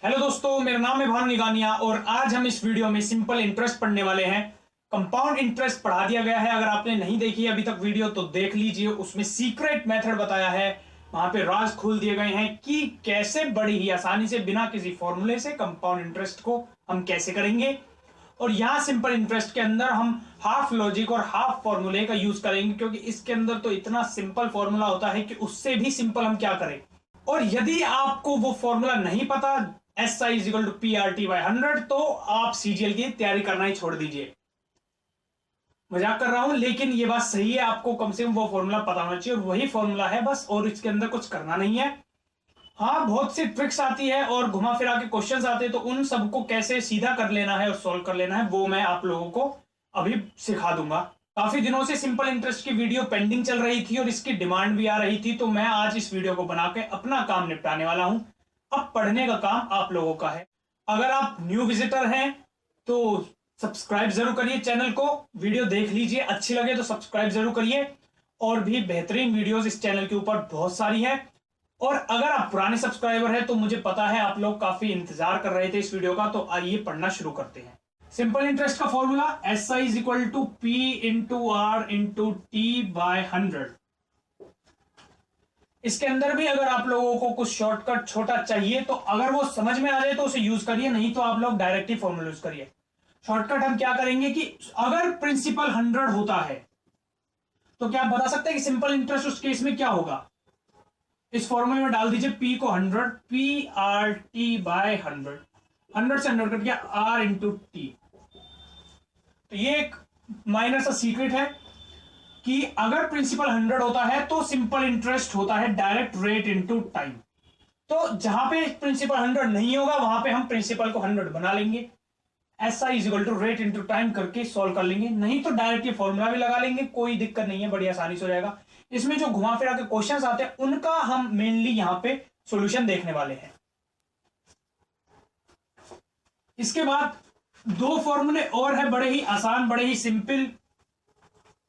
Hello दोस्तों, मेरा नाम है भानु निगानिया और आज हम इस वीडियो में सिंपल इंटरेस्ट पढ़ने वाले हैं। कंपाउंड इंटरेस्ट पढ़ा दिया गया है। अगर आपने नहीं देखी है अभी तक वीडियो तो देख लीजिए, उसमें सीक्रेट मेथड बताया है, वहां पे राज खोल दिए गए हैं कि कैसे बड़ी ही आसानी से बिना किसी फॉर्मूले से कंपाउंड इंटरेस्ट को हम कैसे करेंगे। और यहां सिंपल इंटरेस्ट के अंदर हम हाफ लॉजिक और हाफ फॉर्मूले का यूज करेंगे, क्योंकि इसके अंदर तो इतना सिंपल फॉर्मूला होता है कि उससे भी सिंपल हम क्या करें। और यदि आपको वो फॉर्मूला नहीं पता SI is equal to PRT/100 तो आप CGL की तैयारी करना ही छोड़ दीजिए। मजाक कर रहा हूं, लेकिन ये बात सही है, आपको कम से कम वो फॉर्मूला पता होना चाहिए और वही फॉर्मूला है बस, और इसके अंदर कुछ करना नहीं है। हाँ, बहुत सी ट्रिक्स आती है और घुमा फिरा के क्वेश्चंस आते हैं, तो उन सबको कैसे सीधा कर लेना है और सॉल्व कर लेना है वो मैं आप लोगों को अभी सिखा दूंगा। काफी दिनों से सिंपल इंटरेस्ट की वीडियो पेंडिंग चल रही थी और इसकी डिमांड भी आ रही थी, तो मैं आज इस वीडियो को बना के अपना काम निपटाने वाला हूं। अब पढ़ने का काम आप लोगों का है। अगर आप न्यू विजिटर हैं तो सब्सक्राइब जरूर करिए चैनल को, वीडियो देख लीजिए, अच्छी लगे तो सब्सक्राइब जरूर करिए। और भी बेहतरीन वीडियोस इस चैनल के ऊपर बहुत सारी हैं। और अगर आप पुराने सब्सक्राइबर हैं तो मुझे पता है आप लोग काफी इंतजार कर रहे थे इस वीडियो का, तो आइए पढ़ना शुरू करते हैं। सिंपल इंटरेस्ट का formula SI is equal to P into R into T/100। इसके अंदर भी अगर आप लोगों को कुछ शॉर्टकट छोटा चाहिए तो अगर वो समझ में आ जाए तो उसे यूज करिए, नहीं तो आप लोग डायरेक्ट ही फॉर्मूला यूज करिए। शॉर्टकट हम क्या करेंगे कि अगर प्रिंसिपल 100 होता है तो क्या आप बता सकते हैं कि सिंपल इंटरेस्ट उस केस में क्या होगा। इस फॉर्मूले में डाल दीजिए P को 100, PRT/100। 100 से 100 कट गया R इंटू T। तो ये एक माइनर सा सीक्रेट है कि अगर प्रिंसिपल 100 होता है तो सिंपल इंटरेस्ट होता है डायरेक्ट रेट इनटू टाइम। तो जहां पे प्रिंसिपल 100 नहीं होगा वहां पे हम प्रिंसिपल को 100 बना लेंगे, SI is equal to rate into time करके सॉल्व कर लेंगे। नहीं तो डायरेक्ट ये फॉर्मूला भी लगा लेंगे, कोई दिक्कत नहीं है, बड़ी आसानी से हो जाएगा। इसमें जो घुमा फिरा के क्वेश्चंस आते हैं उनका हम मेनली यहां पे सॉल्यूशन देखने वाले हैं। इसके बाद दो फॉर्मूले और है, बड़े ही आसान, बड़े ही सिंपल,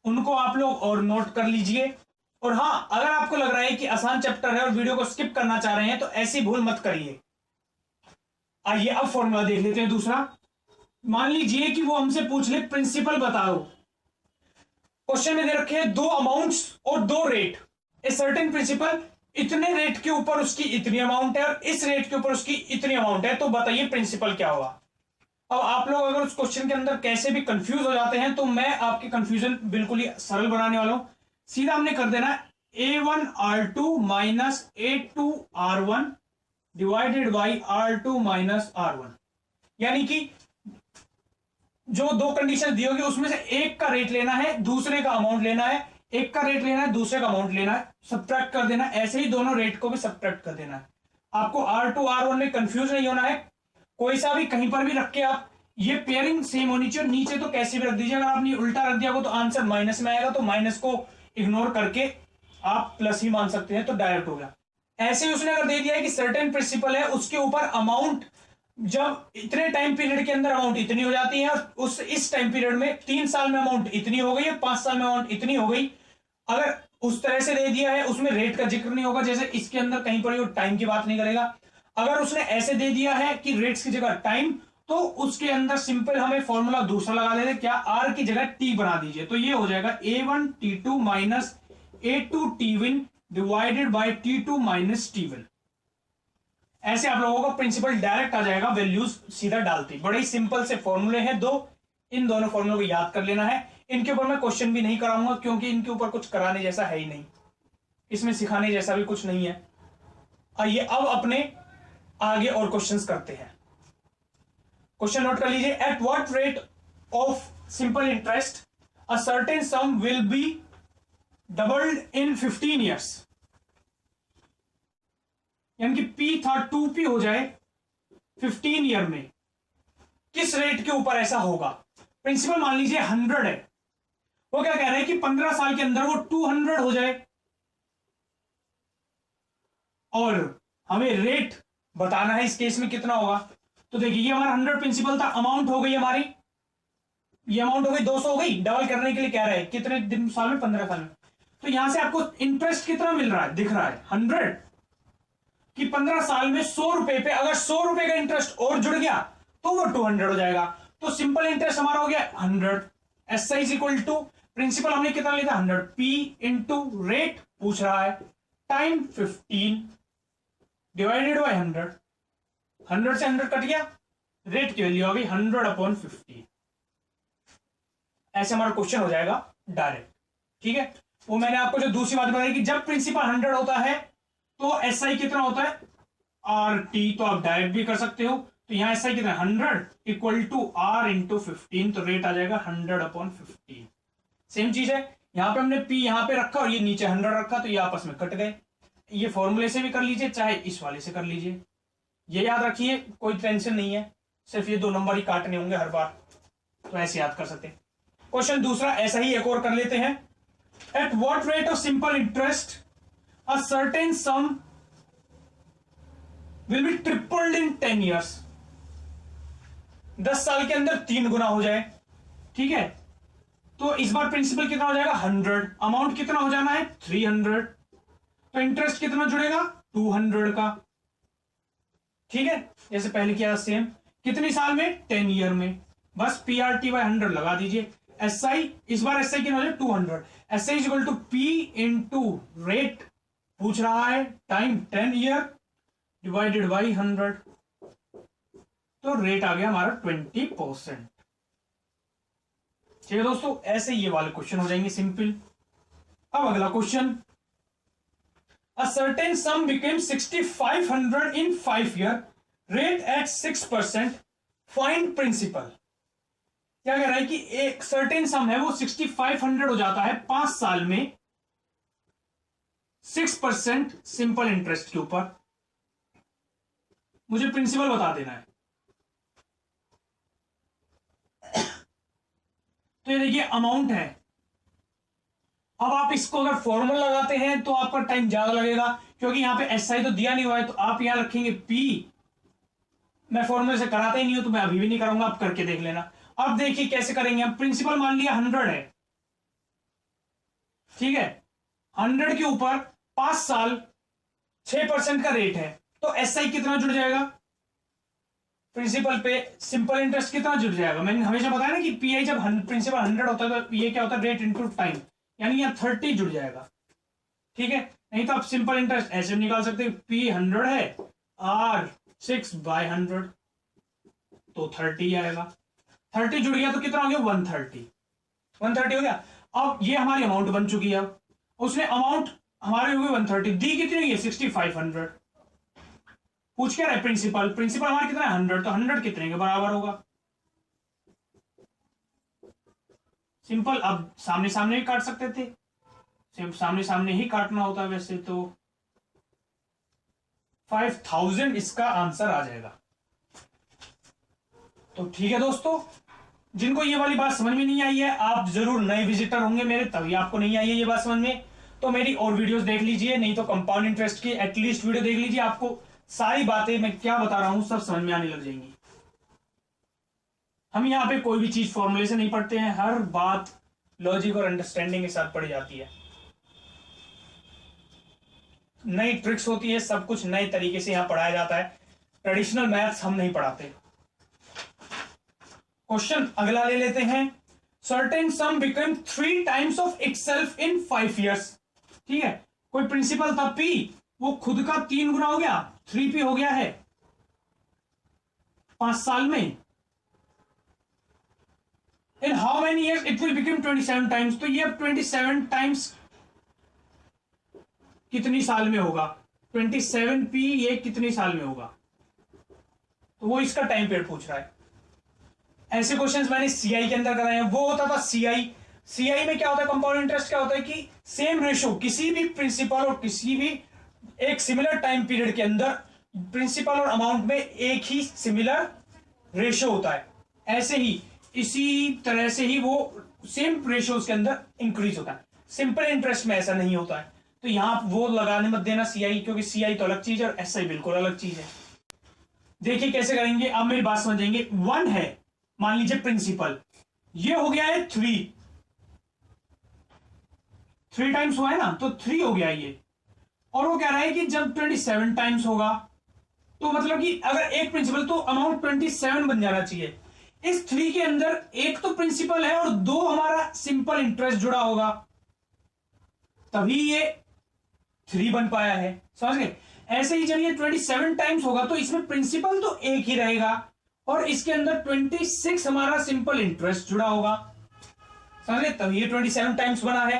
उनको आप लोग और नोट कर लीजिए। और हाँ, अगर आपको लग रहा है कि आसान चैप्टर है और वीडियो को स्किप करना चाह रहे हैं तो ऐसी भूल मत करिए। आइए अब फॉर्मूला देख लेते हैं दूसरा। मान लीजिए कि वो हमसे पूछ ले प्रिंसिपल बताओ। क्वेश्चन में दे रखे हैं दो अमाउंट्स और दो रेट। ए सर्टेन प्रिंसिपल, इतने रेट के ऊपर उसकी इतनी अमाउंट है और इस रेट के ऊपर उसकी इतनी अमाउंट है, तो बताइए प्रिंसिपल क्या होगा। अब आप लोग अगर उस क्वेश्चन के अंदर कैसे भी कंफ्यूज हो जाते हैं तो मैं आपके कंफ्यूजन बिल्कुल ही सरल बनाने वाला हूं। सीधा हमने कर देना A1R2 minus A2R1 divided by R2 minus R1। यानी कि जो दो कंडीशन दी होगी उसमें से एक का रेट लेना है, दूसरे का अमाउंट लेना है, एक का रेट लेना है, दूसरे का अमाउंट लेना है, सब्ट्रैक्ट कर देना। ऐसे ही दोनों रेट को भी सब्ट्रैक्ट कर देना है। आपको R2 R1 में कंफ्यूज नहीं होना है, कोई सा भी कहीं पर भी रख के आप ये पेयरिंग सेम होनी चाहिए। नीचे तो कैसे भी रख दीजिए, अगर आपने उल्टा रख दिया हो तो आंसर माइनस में आएगा, तो माइनस को इग्नोर करके आप प्लस ही मान सकते हैं, तो डायरेक्ट हो गया। ऐसे ही उसने अगर दे दिया है कि सर्टेन प्रिंसिपल है, उसके ऊपर अमाउंट जब इतने टाइम पीरियड के अंदर अमाउंट इतनी हो जाती है और उस इस टाइम पीरियड में 3 साल में अमाउंट इतनी हो गई है, 5 साल में अमाउंट इतनी हो गई। अगर उस तरह से दे दिया है, उसमें रेट का जिक्र नहीं होगा, जैसे इसके अंदर कहीं पर टाइम की बात नहीं करेगा। अगर उसने ऐसे दे दिया है कि रेट्स की जगह टाइम, तो उसके अंदर सिंपल हमें फॉर्मूला दूसरा लगा देते, क्या R की जगह T बना दीजिए, तो ये हो जाएगा A1T2 minus A2T1 divided by T2 minus T1। ऐसे आप लोगों का प्रिंसिपल डायरेक्ट आ जाएगा, वैल्यूज सीधा डालती। बड़े ही सिंपल से फॉर्मूले हैं दो, इन दोनों फॉर्मूलों को याद कर लेना है। इनके ऊपर मैं क्वेश्चन भी नहीं कराऊंगा क्योंकि इनके ऊपर कुछ कराने जैसा है ही नहीं, इसमें सिखाने जैसा भी कुछ नहीं है। आइए अब अपने आगे और क्वेश्चंस करते हैं। क्वेश्चन नोट कर लीजिए। Eight what rate of simple interest a certain some will be doubled in 15 years. यानी कि P था 2P हो जाए 15 ईयर में, किस रेट के ऊपर ऐसा होगा। प्रिंसिपल मान लीजिए 100 है, वो क्या कह रहे हैं कि 15 साल के अंदर वो 200 हो जाए और हमें रेट बताना है इस केस में कितना होगा। तो देखिए ये हमारा 100 प्रिंसिपल था, अमाउंट हो गई हमारी, ये अमाउंट हो गई 200 हो गई। डबल करने के लिए कह रहे हैं कितने दिन साल में, 15 साल में। तो यहां से आपको इंटरेस्ट कितना मिल रहा है, दिख रहा है 100। कि 15 साल में 100 रुपए पे अगर 100 रुपए का इंटरेस्ट और जुड़ गया तो वो 200 हो जाएगा। तो सिंपल इंटरेस्ट हमारा हो गया 100। S I is equal to principal हमने कितना लिया था 100, पी इंटू रेट पूछ रहा है, टाइम 15 डिवाइडेड बाई 100। 100 से 100 कट गया, रेट की वैल्यू आ गई 100/50। ऐसे हमारा क्वेश्चन हो जाएगा डायरेक्ट। ठीक है, वो मैंने आपको जो दूसरी बात बताई कि जब प्रिंसिपल 100 होता है तो एस आई कितना होता है आर टी, तो आप डायरेक्ट भी कर सकते हो। तो यहां एस आई कितना 100 इक्वल टू आर इंटू 15, तो रेट आ जाएगा 100/15। सेम चीज है, यहां पे हमने पी यहां पे रखा और ये नीचे 100 रखा, तो ये आपस में कट गए। ये फॉर्मूले से भी कर लीजिए चाहे इस वाले से कर लीजिए, ये याद रखिए, कोई टेंशन नहीं है, सिर्फ ये 2 नंबर ही काटने होंगे हर बार, तो ऐसे याद कर सकते हैं। क्वेश्चन दूसरा ऐसा ही एक और कर लेते हैं। Eight what rate of simple interest a certain some will be tripled in 10 years. 10 साल के अंदर 3 गुना हो जाए। ठीक है, तो इस बार प्रिंसिपल कितना हो जाएगा 100, अमाउंट कितना हो जाना है 300, तो इंटरेस्ट कितना जुड़ेगा 200 का। ठीक है, जैसे पहले किया सेम, कितनी साल में 10 ईयर में, बस पी आर टी बाई 100 लगा दीजिए। एस आई इस बार एस आई कितना हो जाए 200, S I is equal to P into rate पूछ रहा है, टाइम 10 ईयर डिवाइडेड बाई 100, तो रेट आ गया हमारा 20%। ठीक है दोस्तों, ऐसे ये वाले क्वेश्चन हो जाएंगे सिंपल। अब अगला question, a certain sum became 6500 in 5 year, rate at 6%, find principal। क्या कह रहा है कि एक सर्टेन सम है वो 6500 हो जाता है 5 साल में 6% सिंपल इंटरेस्ट के ऊपर, मुझे प्रिंसिपल बता देना है। तो ये देखिए अमाउंट है, अब आप इसको अगर फॉर्मूला लगाते हैं तो आपका टाइम ज्यादा लगेगा, क्योंकि यहां पे एस आई तो दिया नहीं हुआ है, तो आप यहां रखेंगे पी। मैं फॉर्मूले से कराता ही नहीं हूं तो मैं अभी भी नहीं करूंगा, आप करके देख लेना। अब देखिए कैसे करेंगे हम, प्रिंसिपल मान लिया 100 है, ठीक है, 100 के ऊपर 5 साल 6% का रेट है, तो एस आई कितना जुड़ जाएगा प्रिंसिपल पे, सिंपल इंटरेस्ट कितना जुड़ जाएगा। मैंने हमेशा बताया ना कि पी आई जब प्रिंसिपल 100 होता है तो ये क्या होता है रेट इंटू टाइम, यानी यहां 30 जुड़ जाएगा। ठीक है, नहीं तो आप सिंपल इंटरेस्ट ऐसे निकाल सकते हैं, पी 100 है आर 6/100, तो 30 आएगा। 30 जुड़ गया तो कितना हो गया 130 हो गया। अब ये हमारी अमाउंट बन चुकी है, अब उसने अमाउंट हमारे हुए 130 दी, कितनी है 6500। पूछ क्या रहा है प्रिंसिपल, प्रिंसिपल हमारा कितना है 100, तो 100 कितने के बराबर होगा। सिंपल, अब सामने सामने ही काट सकते थे, सिर्फ सामने सामने ही काटना होता है वैसे तो 5000 इसका आंसर आ जाएगा। तो ठीक है दोस्तों, जिनको ये वाली बात समझ में नहीं आई है, आप जरूर नए विजिटर होंगे मेरे, तभी आपको नहीं आई है ये बात समझ में, तो मेरी और वीडियोस देख लीजिए, नहीं तो कंपाउंड इंटरेस्ट की एटलीस्ट वीडियो देख लीजिए, आपको सारी बातें मैं क्या बता रहा हूं सब समझ में आने लग जाएंगी। हम यहाँ पे कोई भी चीज फॉर्मूले से नहीं पढ़ते हैं, हर बात लॉजिक और अंडरस्टैंडिंग के साथ पढ़ी जाती है, नई ट्रिक्स होती है, सब कुछ नए तरीके से यहां पढ़ाया जाता है, ट्रेडिशनल मैथ्स हम नहीं पढ़ाते। क्वेश्चन अगला ले लेते हैं, certain some become 3 times of itself in 5 years। ठीक है, कोई प्रिंसिपल था पी, वो खुद का 3 गुना हो गया, 3p हो गया है 5 साल में। In how many years it will become 27 times, तो ये 27 टाइम्स कितनी साल में होगा, 27p ये कितनी साल में होगा, तो वो इसका टाइम पीरियड पूछ रहा है। ऐसे क्वेश्चंस मैंने सीआई के अंदर कराए हैं, वो होता था सीआई में क्या होता है, कंपाउंड इंटरेस्ट क्या होता है कि सेम रेशो किसी भी प्रिंसिपल और किसी भी एक सिमिलर टाइम पीरियड के अंदर प्रिंसिपल और अमाउंट में एक ही सिमिलर रेशो होता है, ऐसे ही इसी तरह से ही वो सेम रेशो के अंदर इंक्रीज होता है। सिंपल इंटरेस्ट में ऐसा नहीं होता है, तो यहां वो लगाने मत देना सीआई, क्योंकि सीआई तो अलग चीज है और एसआई बिल्कुल अलग चीज है। देखिए कैसे करेंगे, आप मेरी बात समझेंगे। 1 है मान लीजिए प्रिंसिपल, ये हो गया है 3 टाइम्स हुआ है ना, तो 3 हो गया ये, और वो कह रहा है कि जब 27 टाइम्स होगा तो मतलब कि अगर एक प्रिंसिपल तो अमाउंट 27 बन जाना चाहिए। इस 3 के अंदर एक तो प्रिंसिपल है और 2 हमारा सिंपल इंटरेस्ट जुड़ा होगा, तभी ये 3 बन पाया है। समझ गए? ऐसे ही जब ये 27 टाइम्स होगा तो इसमें प्रिंसिपल तो एक ही रहेगा और इसके अंदर 26 हमारा सिंपल इंटरेस्ट जुड़ा होगा। समझ गए? तभी ये 27 टाइम्स बना है,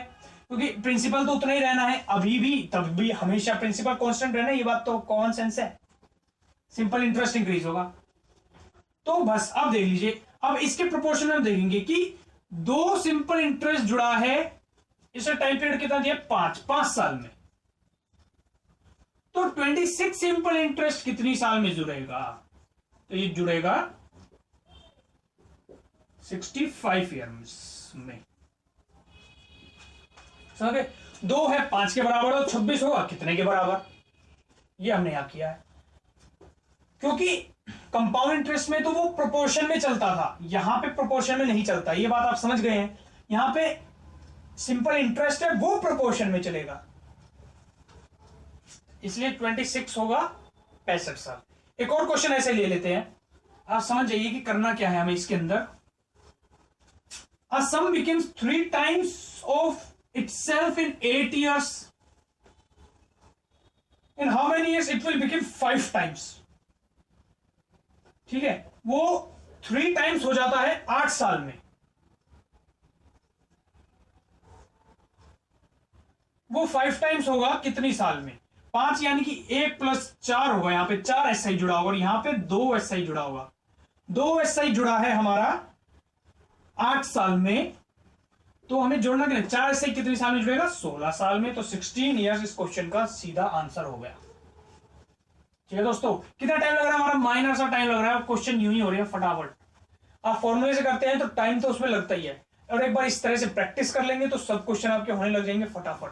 क्योंकि प्रिंसिपल तो उतना ही रहना है अभी भी, तब भी हमेशा प्रिंसिपल कांस्टेंट रहना है, ये बात तो कॉमन सेंस है। सिंपल इंटरेस्ट इंक्रीज होगा। तो बस अब देख लीजिए, अब इसके प्रोपोर्शन में देखेंगे कि 2 सिंपल इंटरेस्ट जुड़ा है, इसका टाइम पीरियड कितना दिया? 5 साल में। तो 26 सिंपल इंटरेस्ट कितनी साल में जुड़ेगा? तो ये जुड़ेगा 65 ईयर्स में। समझ गए? 2 है 5 के बराबर, तो 26 होगा कितने के बराबर? ये हमने यहां किया है, क्योंकि कंपाउंड इंटरेस्ट में तो वो प्रोपोर्शन में चलता था, यहां पे प्रोपोर्शन में नहीं चलता। ये बात आप समझ गए हैं? यहां पे सिंपल इंटरेस्ट है, वो प्रोपोर्शन में चलेगा, इसलिए 26 होगा 65 साल। एक और क्वेश्चन ऐसे ले लेते हैं, आप समझ जाइए कि करना क्या है हमें इसके अंदर। A sum becomes 3 times of itself in 8 years. In how many years it will become 5 times? ठीक है, वो 3 टाइम्स हो जाता है 8 साल में। वो 5 टाइम्स होगा कितनी साल में? 5 यानी कि 1 + 4 होगा, यहां पे 4 एसआई जुड़ा होगा और यहां पे 2 एसआई जुड़ा होगा। 2 एसआई जुड़ा है हमारा 8 साल में, तो हमें जोड़ना क्या? 4 एसआई कितनी साल में जुड़ेगा? 16 साल में। तो 16 ईयर्स इस क्वेश्चन का सीधा आंसर हो गया। ठीक है दोस्तों, कितना टाइम लग रहा है? हमारा माइनर सा टाइम लग रहा है, क्वेश्चन यूं ही हो रही है फटाफट। आप फॉर्मूले से करते हैं तो टाइम तो उसमें लगता ही है, और एक बार इस तरह से प्रैक्टिस कर लेंगे तो सब क्वेश्चन आपके होने लग जाएंगे फटाफट।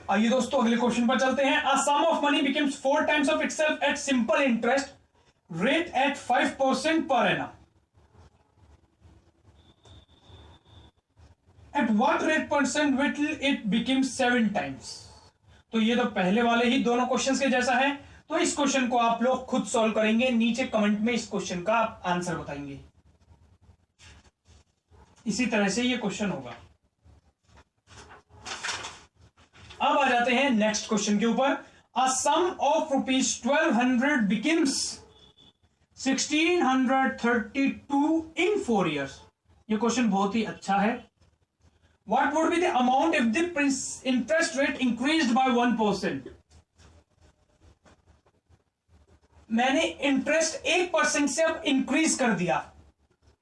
आइए दोस्तों अगले क्वेश्चन पर चलते हैं। A sum of money becomes 4 times of itself at simple interest rate at 5% per annum. At what rate percent will it become 7 times? तो ये तो पहले वाले ही दोनों क्वेश्चंस के जैसा है, तो इस क्वेश्चन को आप लोग खुद सॉल्व करेंगे, नीचे कमेंट में इस क्वेश्चन का आप आंसर बताएंगे। इसी तरह से ये क्वेश्चन होगा। अब आ जाते हैं नेक्स्ट क्वेश्चन के ऊपर। अ sum of ₹1200 becomes 1632 in 4 years. ये क्वेश्चन बहुत ही अच्छा है। What would be the amount if the interest rate increased by 1%? मैंने इंटरेस्ट 1% से अब इंक्रीज कर दिया।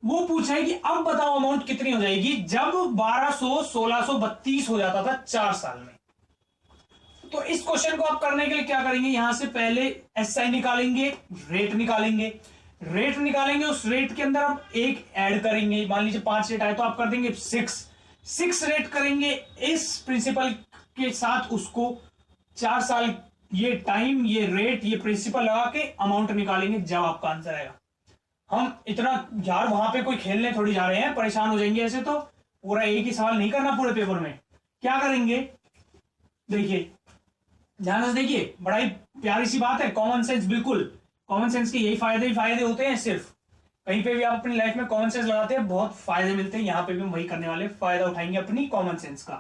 वो पूछा है कि अब बताओ अमाउंट कितनी हो जाएगी जब 1200 1632 हो जाता था 4 साल में। तो इस क्वेश्चन को आप करने के लिए क्या करेंगे? यहां से पहले एसआई निकालेंगे, रेट निकालेंगे, रेट निकालेंगे, उस रेट के अंदर आप एक ऐड करेंगे। मान लीजिए 5 रेट आए तो आप कर देंगे 6 रेट करेंगे इस प्रिंसिपल के साथ, उसको 4 साल ये टाइम, ये रेट, ये प्रिंसिपल लगा के अमाउंट निकालेंगे जब आपका आंसर आएगा। हम इतना यार वहां पे कोई खेलने थोड़ी जा रहे हैं, परेशान हो जाएंगे ऐसे तो। पूरा एक ही सवाल नहीं करना पूरे पेपर में। क्या करेंगे देखिए, ध्यान से देखिए, बड़ा ही प्यारी सी बात है, कॉमन सेंस। बिल्कुल कॉमन सेंस के यही फायदे ही फायदे होते हैं। सिर्फ कहीं पे भी आप अपनी लाइफ में कॉमन सेंस लगाते हैं बहुत फायदे मिलते हैं। यहां पे भी हम वही करने वाले, फायदा उठाएंगे अपनी कॉमन सेंस का।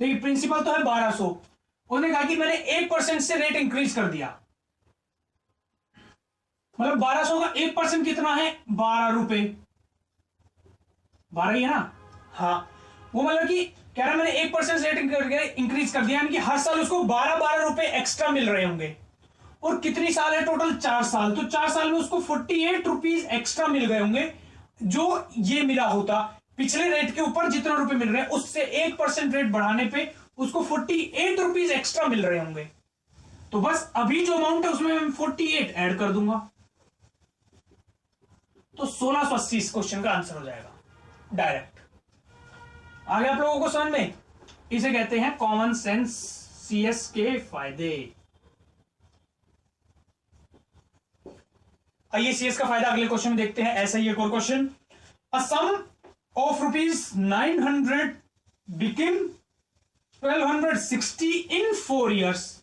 देखिए प्रिंसिपल तो है 1200, उन्होंने कहा कि मैंने 1% से रेट इंक्रीज कर दिया, मतलब 1200 का 1% कितना है? 12 रुपए। 12 ही है ना? हाँ, वो मतलब कि कह रहा मैंने 1% रेट इंक्रीज कर दिया, यानी कि हर साल उसको 12 रुपए एक्स्ट्रा मिल रहे होंगे। और कितनी साल है टोटल? 4 साल। तो 4 साल में उसको 48 रुपीज एक्स्ट्रा मिल गए होंगे, जो ये मिला होता पिछले रेट के ऊपर जितना रुपए मिल रहे हैं उससे 1% रेट बढ़ाने पे उसको 48 रुपीज एक्स्ट्रा मिल रहे होंगे। तो बस अभी जो अमाउंट है उसमें मैं 48 ऐड कर दूंगा, तो 1680 इस क्वेश्चन का आंसर हो जाएगा डायरेक्ट। आगे आप लोगों को समझ में? इसे कहते हैं कॉमन सेंस सीएस के फायदे। आइए सीएस का फायदा अगले क्वेश्चन में देखते हैं। ऐसा ही एक और question. A sum of ₹900 become 1260 in 4 years.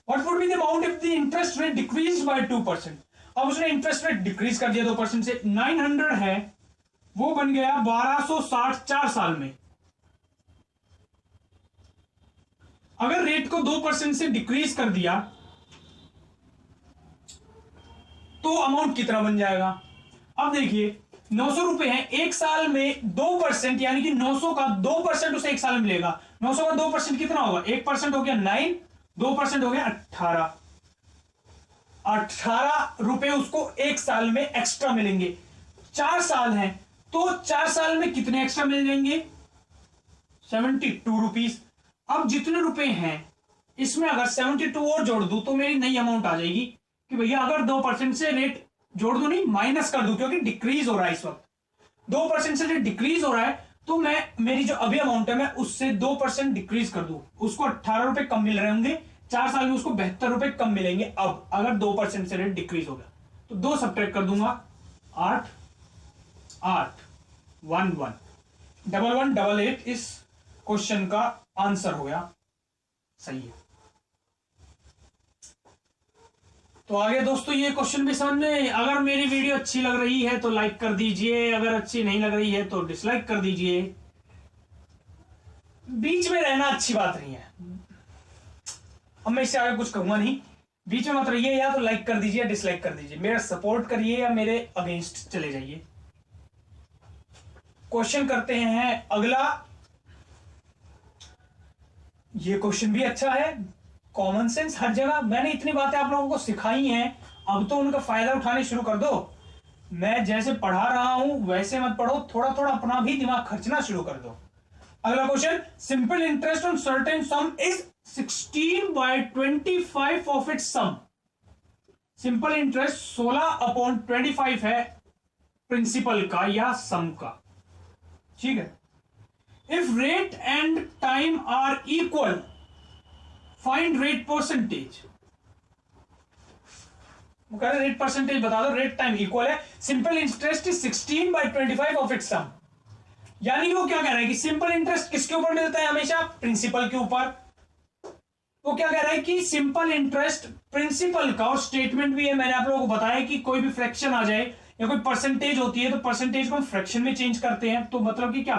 What would be the amount if the interest rate decreased by 2%? अब उसने इंटरेस्ट रेट डिक्रीज कर दिया 2% से, 900 है वो बन गया 1260 4 साल में। अगर रेट को 2% से डिक्रीज कर दिया तो अमाउंट कितना बन जाएगा? अब देखिए 900 रुपए है, एक साल में 2% यानी कि 900 का 2% उसे एक साल में मिलेगा। 900 का 2% कितना होगा? 1% हो गया 9, 2% हो गया 18 रुपए उसको एक साल में एक्स्ट्रा मिलेंगे। 4 साल हैं तो 4 साल में कितने एक्स्ट्रा मिल जाएंगे? 72 रुपीज। अब जितने रुपए हैं इसमें अगर 72 और जोड़ दूं तो मेरी नई अमाउंट आ जाएगी कि भैया अगर 2% से रेट जोड़ दो, नहीं माइनस कर दो, क्योंकि डिक्रीज हो रहा है इस वक्त। 2% से रेट डिक्रीज हो रहा है तो मैं मेरी जो अभी अमाउंट है मैं उससे 2% डिक्रीज कर दूं, उसको 18 रुपए कम मिल रहे होंगे, 4 साल में उसको 72 रुपए कम मिलेंगे। अब अगर 2% से रेट डिक्रीज हो गया तो 2 सब्ट्रैक्ट कर दूंगा, 8 8 1 1 1 1 8 8 इस क्वेश्चन का आंसर हो गया सही है। तो आगे दोस्तों ये क्वेश्चन भी समझ में। अगर मेरी वीडियो अच्छी लग रही है तो लाइक कर दीजिए, अगर अच्छी नहीं लग रही है तो डिसलाइक कर दीजिए। बीच में रहना अच्छी बात नहीं है। अब मैं इससे आगे कुछ कहूंगा नहीं, बीच में मत रहिए, या तो लाइक कर दीजिए या डिसलाइक कर दीजिए, मेरा सपोर्ट करिए या मेरे अगेंस्ट चले जाइए। क्वेश्चन करते हैं अगला। ये क्वेश्चन भी अच्छा है, कॉमन सेंस हर जगह। मैंने इतनी बातें आप लोगों को सिखाई हैं, अब तो उनका फायदा उठाने शुरू कर दो। मैं जैसे पढ़ा रहा हूं वैसे मत पढ़ो, थोड़ा थोड़ा अपना भी दिमाग खर्चना शुरू कर दो। अगला question, simple interest on certain sum is 16/25 of its sum. Simple interest 16/25 है प्रिंसिपल का या सम का, ठीक है। If rate and time are equal find rate percentage. वो कह रहे रेट परसेंटेज बता दो, रेट टाइम इक्वल है, simple interest is 16/25 of its sum. यानी वो क्या कह रहा है कि सिंपल इंटरेस्ट किसके ऊपर मिलता है? हमेशा प्रिंसिपल के ऊपर। वो क्या कह रहा है कि सिंपल इंटरेस्ट प्रिंसिपल का, और स्टेटमेंट भी है, मैंने आप लोगों को बताया कि कोई भी फ्रैक्शन आ जाए या कोई परसेंटेज होती है तो परसेंटेज को हम फ्रैक्शन में चेंज करते हैं। तो मतलब कि क्या,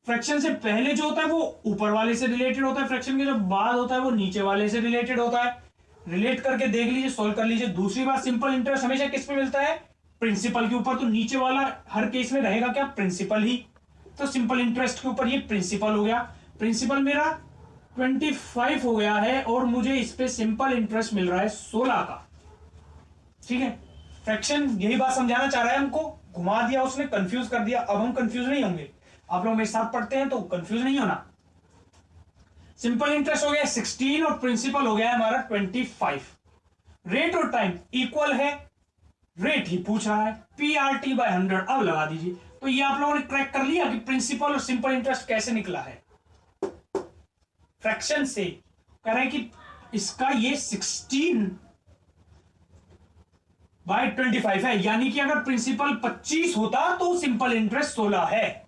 फ्रैक्शन से पहले जो होता है वो ऊपर वाले से रिलेटेड होता है, फ्रैक्शन के जो बाद होता है वो नीचे वाले से रिलेटेड होता है। रिलेट करके देख लीजिए, सोल्व कर लीजिए। दूसरी बात, सिंपल इंटरेस्ट हमेशा किस पे मिलता है? प्रिंसिपल के ऊपर। तो नीचे वाला हर केस में रहेगा क्या? प्रिंसिपल ही। तो सिंपल इंटरेस्ट के ऊपर ये प्रिंसिपल हो गया। प्रिंसिपल मेरा 25 हो गया है और मुझे इस पे सिंपल इंटरेस्ट मिल रहा है 16 का, ठीक है। फ्रैक्शन यही बात समझाना चाह रहा है हमको, घुमा दिया उसने, कंफ्यूज कर दिया। अब हम कंफ्यूज नहीं होंगे, आप लोग मेरे साथ पढ़ते हैं तो कंफ्यूज नहीं होना। सिंपल इंटरेस्ट हो गया 16 और प्रिंसिपल हो गया है हमारा 25। रेट और टाइम इक्वल है, रेट ही पूछ रहा है, PRT/100। अब लगा दीजिए। तो ये आप लोगों ने क्रैक कर लिया कि प्रिंसिपल और सिंपल इंटरेस्ट कैसे निकला है फ्रैक्शन से। कह रहे हैं कि इसका ये 16/25 है, यानी कि अगर प्रिंसिपल 25 होता तो सिंपल इंटरेस्ट 16 है।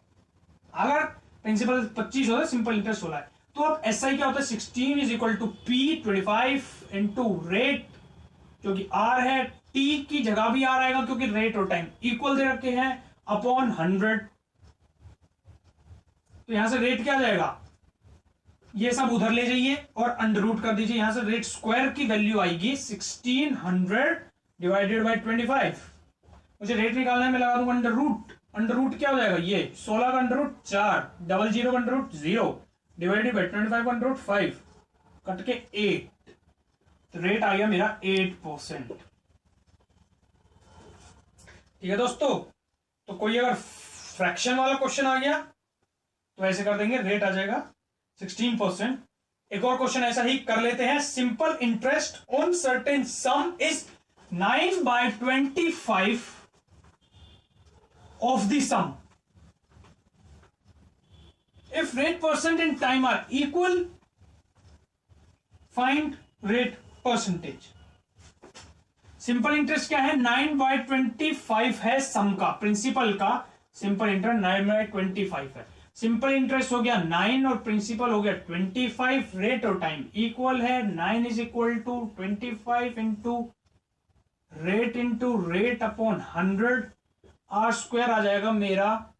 अगर प्रिंसिपल 25 होता सिंपल इंटरेस्ट 16 है। तो अब SI क्या होता है? 16 is equal to P/25 into rate जो कि R है, T की जगह भी R आएगा क्योंकि रेट और टाइम इक्वल दे रखे हैं, अपॉन 100। तो यहां से रेट क्या आ जाएगा? ये सब उधर ले जाइए और अंडर रूट कर दीजिए। यहां से रेट स्क्वायर की वैल्यू आएगी 1600 डिवाइडेड बाई 25। मुझे रेट निकालना है, मैं लगा दूंगा अंडर रूट। अंडर रूट क्या हो जाएगा? ये 16 का अंडर रूट 4, 00 का अंडर रूट 0 डिवाइडेड बाई 25 का अंडर रूट 5 कट के 8। तो रेट आ गया मेरा 8%। ठीक है दोस्तों। तो कोई अगर फ्रैक्शन वाला क्वेश्चन आ गया तो ऐसे कर देंगे, रेट आ जाएगा 16%। एक और क्वेश्चन ऐसा ही कर लेते हैं। Simple interest on certain sum is 9/25 of the sum. If rate percent and time are equal, find rate percentage. Simple interest क्या है? 9/25 है सम का, प्रिंसिपल का। सिंपल इंटरेस्ट 9/25 है। सिंपल इंटरेस्ट हो गया 9 और प्रिंसिपल हो गया 25, रेट और टाइम इक्वल है 9 is equal to 25 into rate upon 100, R square आ जाएगा मेरा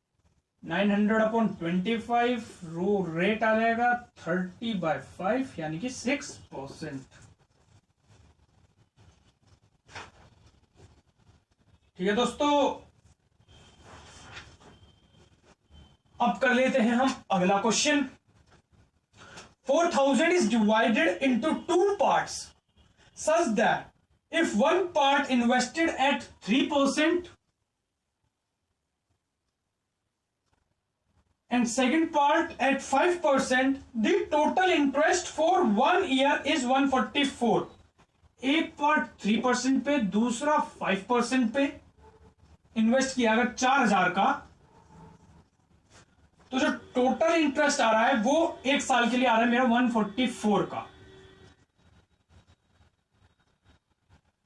900 अपॉन 25, रो रेट आ जाएगा 30/5 यानी कि 6%। ठीक है दोस्तों, अब कर लेते हैं हम अगला question. 4000 is divided into 2 parts such that if one part invested at 3% and second part at 5%, the total interest for 1 year is 144। एक पार्ट 3% पे, दूसरा 5% पे इन्वेस्ट किया अगर 4000 का, तो जो टोटल इंटरेस्ट आ रहा है वो एक साल के लिए आ रहा है मेरा 144 का।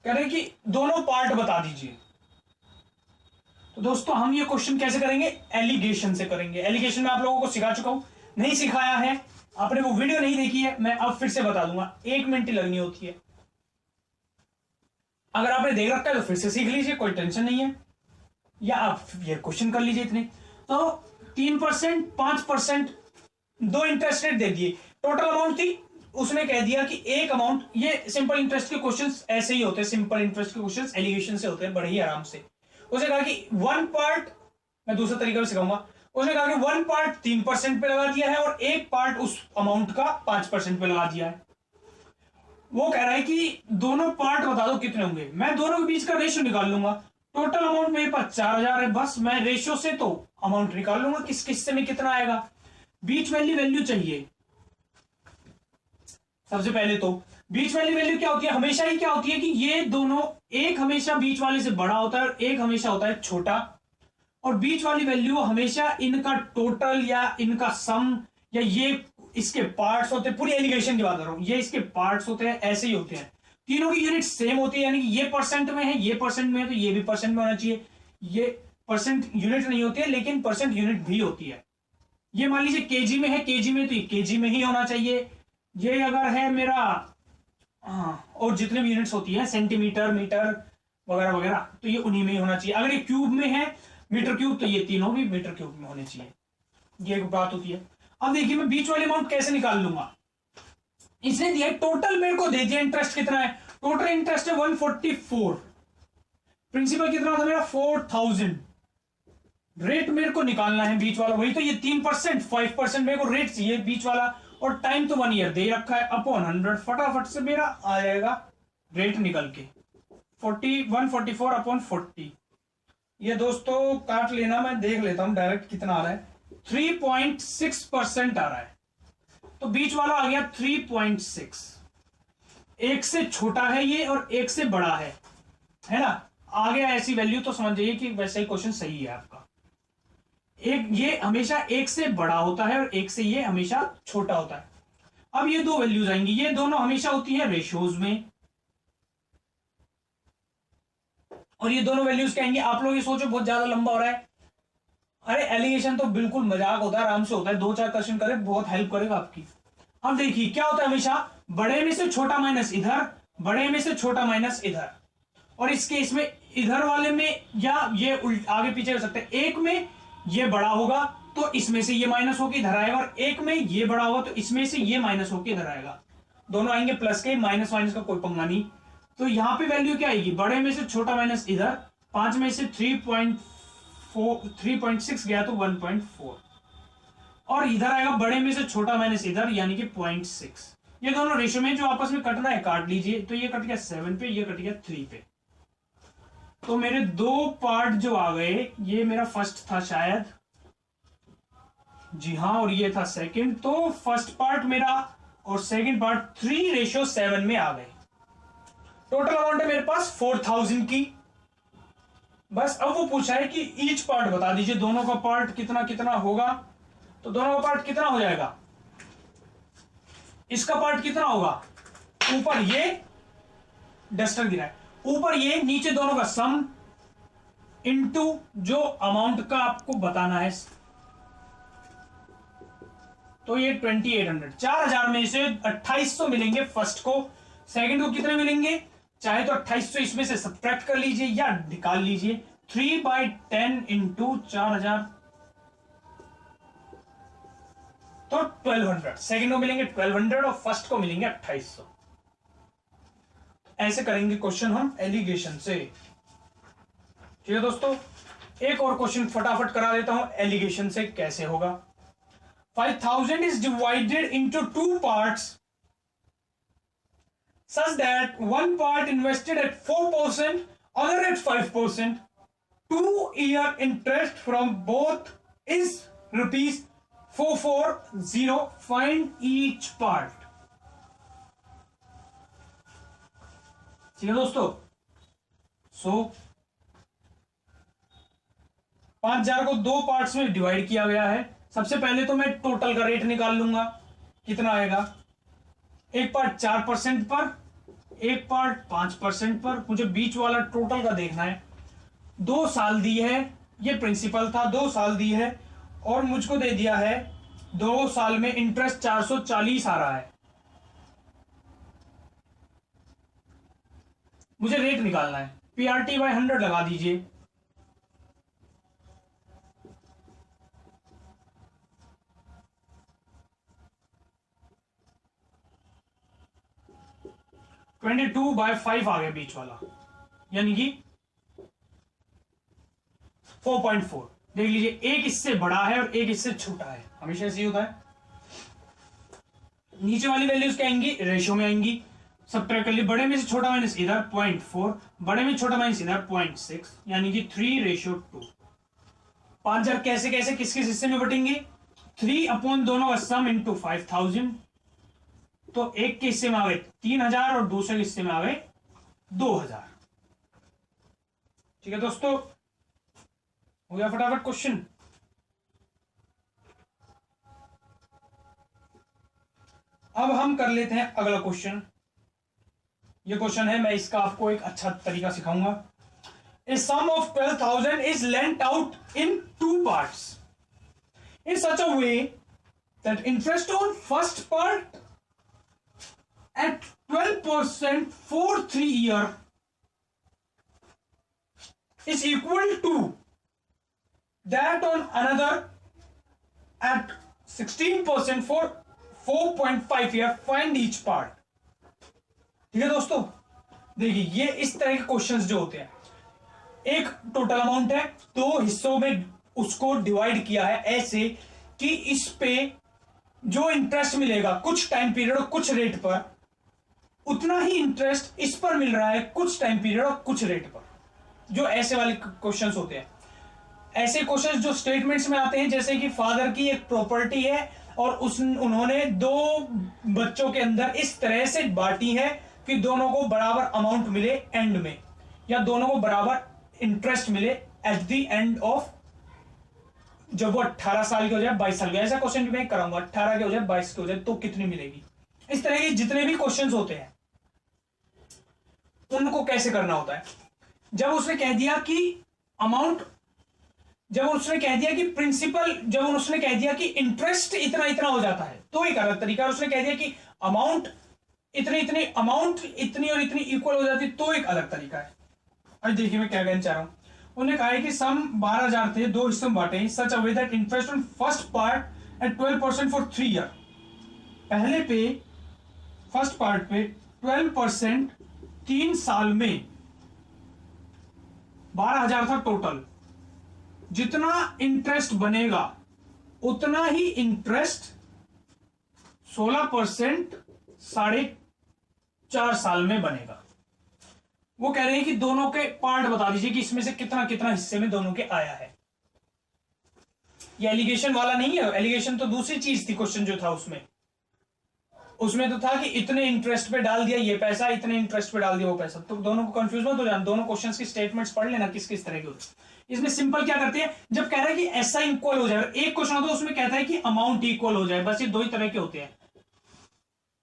कह रहे कि दोनों पार्ट बता दीजिए। तो दोस्तों हम ये क्वेश्चन कैसे करेंगे, एलिगेशन से करेंगे। एलिगेशन में आप लोगों को सिखा चुका हूं, नहीं सिखाया है आपने वो वीडियो नहीं देखी है, मैं अब फिर से बता दूंगा, 1 मिनट ही लगनी होती है। अगर आपने देख रखा है तो फिर से सीख लीजिए, कोई टेंशन नहीं है, या आप ये क्वेश्चन कर लीजिए इतने। तो 3%, 5%, 2 इंटरेस्ट रेट दे दिए, टोटल अमाउंट थी, उसने कह दिया कि एक अमाउंट, ये सिंपल इंटरेस्ट के क्वेश्चंस ऐसे ही होते हैं, सिंपल इंटरेस्ट के क्वेश्चंस एलिगेशन से होते हैं बड़े ही आराम से। उसने कहा कि 1 पार्ट, मैं दूसरा तरीका भी सिखाऊंगा, उसने कहा कि 1 पार्ट 3% पे लगा दिया है और एक पार्ट उस अमाउंट का 5% पे लगा दिया है। वो कह रहा है कि दोनों पार्ट बता दो कितने होंगे, मैं दोनों के बीच का रेशियो निकाल लूंगा। टोटल अमाउंट मेरे पास 4000 है, बस मैं रेशियो से तो अमाउंट निकाल लूंगा किस किस्से में कितना आएगा। बीच वाली वैल्यू चाहिए सबसे पहले। तो बीच वाली वैल्यू क्या होती है, हमेशा ही क्या होती है कि ये दोनों, एक हमेशा बीच वाले से बड़ा होता है और एक हमेशा होता है छोटा, और बीच वाली वैल्यू हमेशा इनका टोटल या इनका सम या ये इसके पार्ट्स होते हैं। पूरी एलिगेशन की बात कर रहा हूं, ये इसके पार्ट्स होते हैं, ऐसे ही होते हैं। तीनों की यूनिट सेम होती है, यानी कि ये परसेंट में है, ये परसेंट में है, तो ये भी परसेंट में होना चाहिए। ये परसेंट यूनिट नहीं होती है लेकिन परसेंट यूनिट भी होती है। ये मान लीजिए केजी में है, केजी में तो ये केजी में ही होना चाहिए। ये अगर है मेरा और जितने भी यूनिट्स होती है सेंटीमीटर, मीटर वगैरह वगैरह, तो ये उन्हीं में ही होना चाहिए। अगर ये क्यूब में है, मीटर क्यूब, तो ये तीनों भी मीटर क्यूब में होने चाहिए। ये एक बात होती है। अब देखिए मैं बीच वाले अमाउंट कैसे निकाल लूंगा। इसने दिया टोटल, मेरे को दे दिया इंटरेस्ट कितना है, टोटल इंटरेस्ट है 144, प्रिंसिपल कितना था मेरा 4000, रेट मेरे को निकालना है बीच वाला, वही तो ये 3%, 5% मेरे को रेट चाहिए बीच वाला, और टाइम तो 1 ईयर दे रखा है, अपॉन 100, फटाफट से मेरा आ जाएगा रेट निकल के 144 अपॉन 40। ये दोस्तों काट लेना, मैं देख लेता हूं डायरेक्ट कितना आ रहा है, 3.6% आ रहा है। तो बीच वाला आ गया 3.6, एक से छोटा है ये और एक से बड़ा है ना, आ गया ऐसी वैल्यू, तो समझ जाइए कि वैसे ही क्वेश्चन सही है आपका। एक ये हमेशा एक से बड़ा होता है और एक से ये हमेशा छोटा होता है। अब ये दो वैल्यूज आएंगी, ये दोनों हमेशा होती है रेशियोज में, और ये दोनों वैल्यूज क्या आएंगी। आप लोग ये सोचो बहुत ज्यादा लंबा हो रहा है, अरे एलिगेशन तो बिल्कुल मजाक होता है, आराम से होता है, 2-4 क्वेश्चन करे बहुत हेल्प करेगा आपकी। अब देखिए क्या होता है, हमेशा बड़े में से छोटा माइनस इधर, बड़े में से छोटा माइनस इधर, और इस केस में इधर वाले में, या ये आगे पीछे कर सकते हैं, एक में ये बड़ा होगा तो इसमें से ये माइनस होकर इधर आएगा, और एक में ये बड़ा होगा तो इसमें से ये माइनस होकर इधर आएगा, दोनों आएंगे प्लस के, माइनस माइनस का कोई पंगा नहीं। तो यहां पे वैल्यू क्या आएगी, बड़े में से छोटा माइनस इधर, 5 में से 3.6 गया तो 1.4, और इधर आएगा बड़े में से छोटा माइनस इधर यानी कि 0.6। ये दोनों रेशियो में जो आपस में कटना है काट लीजिए, तो ये कट गया 7 पे, ये कट गया 3 पे। तो मेरे दो पार्ट जो आ गए, ये मेरा फर्स्ट था शायद, जी हाँ, और ये था सेकंड। तो फर्स्ट पार्ट मेरा और सेकंड पार्ट 3:7 में आ गए। टोटल अमाउंट है मेरे पास 4000 की। बस अब वो पूछा है कि ईच पार्ट बता दीजिए, दोनों का पार्ट कितना कितना होगा। तो दोनों का पार्ट कितना हो जाएगा, इसका पार्ट कितना होगा, ऊपर ये डस्टर गिरा है, ऊपर ये, नीचे दोनों का सम इनटू जो अमाउंट का आपको बताना है, तो ये 2800, 4000 में से 2800 मिलेंगे फर्स्ट को, सेकंड को कितने मिलेंगे, चाहे तो 2800 इसमें से सब्ट्रैक्ट कर लीजिए या निकाल लीजिए, 3/10 इंटू 4000 तो 1200, सेकंड को मिलेंगे 1200 और फर्स्ट को मिलेंगे 2800। ऐसे करेंगे क्वेश्चन हम एलिगेशन से। ठीक है दोस्तों, एक और क्वेश्चन फटाफट करा देता हूं एलिगेशन से कैसे होगा। 5000 is divided into two parts such that one part invested at 4%, other at 5%. 2-year interest from both is rupees 440. Find each part. ठीक है दोस्तों, 5000 को दो पार्ट्स में डिवाइड किया गया है। सबसे पहले तो मैं टोटल का रेट निकाल लूंगा, कितना आएगा, एक पार्ट 4% पर, एक पार्ट 5% पर, मुझे बीच वाला टोटल का देखना है। 2 साल दी है, ये प्रिंसिपल था, 2 साल दी है और मुझको दे दिया है 2 साल में इंटरेस्ट 440 आ रहा है। मुझे रेट निकालना है, PRT बाय 100 लगा दीजिए। (22/5) आ गया बीच वाला, यानी कि 4.4। देख लीजिए, एक इससे बड़ा है और एक इससे छोटा है, हमेशा ऐसे ही होता है। नीचे वाली वैल्यूज क्या आएंगी, रेशियो में आएंगी। सब्ट्रैक्ट कर लिए, बड़े में से छोटा माइनस इधर 0.4, बड़े में छोटा माइनस इधर 0.6, यानी कि 3:2। 5000 कैसे कैसे किस किस हिस्से में बटेंगे, 3 अपॉन दोनों का सम इंटू 5000। तो एक के हिस्से में आ गए 3000 और दूसरे के हिस्से में आ गए 2000। ठीक है दोस्तों, हो गया फटाफट क्वेश्चन। अब हम कर लेते हैं अगला क्वेश्चन। ये क्वेश्चन है, मैं इसका आपको एक अच्छा तरीका सिखाऊंगा। A sum of 12,000 is lent out in 2 parts in such a way that interest on first part at 12% for 3 years is equal to that on another at 16% for 4.5 years. Find each part. ठीक है दोस्तों, देखिए ये इस तरह के questions जो होते हैं, एक टोटल अमाउंट है, 2 हिस्सों में उसको डिवाइड किया है ऐसे कि इस पे जो इंटरेस्ट मिलेगा कुछ टाइम पीरियड और कुछ रेट पर, उतना ही इंटरेस्ट इस पर मिल रहा है कुछ टाइम पीरियड और कुछ रेट पर। जो ऐसे वाले क्वेश्चंस होते हैं, ऐसे क्वेश्चंस जो स्टेटमेंट्स में आते हैं, जैसे कि फादर की एक प्रॉपर्टी है और उन्होंने 2 बच्चों के अंदर इस तरह से बांटी है कि दोनों को बराबर अमाउंट मिले एंड में, या दोनों को बराबर इंटरेस्ट मिले एट द एंड ऑफ, जब वो 18 साल के हो जाए, 22 साल के, ऐसा क्वेश्चन मैं कराऊंगा, 18 के हो जाए, 22 के हो जाए तो कितनी मिलेगी। इस तरह के जितने भी क्वेश्चंस होते हैं उनको कैसे करना होता है। जब उसने कह दिया कि अमाउंट, जब उसने कह दिया कि प्रिंसिपल, जब उसने कह दिया कि इंटरेस्ट इतना इतना हो जाता है तो एक अलग तरीका है। उसने कह दिया कि अमाउंट इतनी इतनी, अमाउंट इतनी और इतनी इक्वल हो जाती तो एक अलग तरीका है। अब देखिए मैं क्या कहना चाह रहा हूं। उन्होंने कहा है कि सम 12,000 थे, 2 हिस्सों में बांटे, such a way that interest on first part at 12% for 3 year. पहले पे फर्स्ट पार्ट पे 12% 3 साल में 12,000 था टोटल। जितना इंटरेस्ट बनेगा उतना ही इंटरेस्ट 16% 4.5 साल में बनेगा। वो कह रहे हैं कि दोनों के पार्ट बता दीजिए कि इसमें से कितना कितना हिस्से में दोनों के आया है। ये एलिगेशन वाला नहीं है, एलिगेशन तो दूसरी चीज थी। क्वेश्चन जो था उसमें तो था कि इतने इंटरेस्ट पे डाल दिया ये पैसा, इतने इंटरेस्ट पे डाल दिया वो पैसा। तो दोनों को कंफ्यूज मत हो जाना, दोनों क्वेश्चंस की स्टेटमेंट्स पढ़ लेना किस किस तरह के होते हैं। इसमें सिंपल क्या करते हैं, जब कह रहा है कि ऐसा इक्वल हो जाए, एक क्वेश्चन होता है उसमें कहता है कि अमाउंट इक्वल हो जाए, बस ये 2 ही तरह के होते हैं।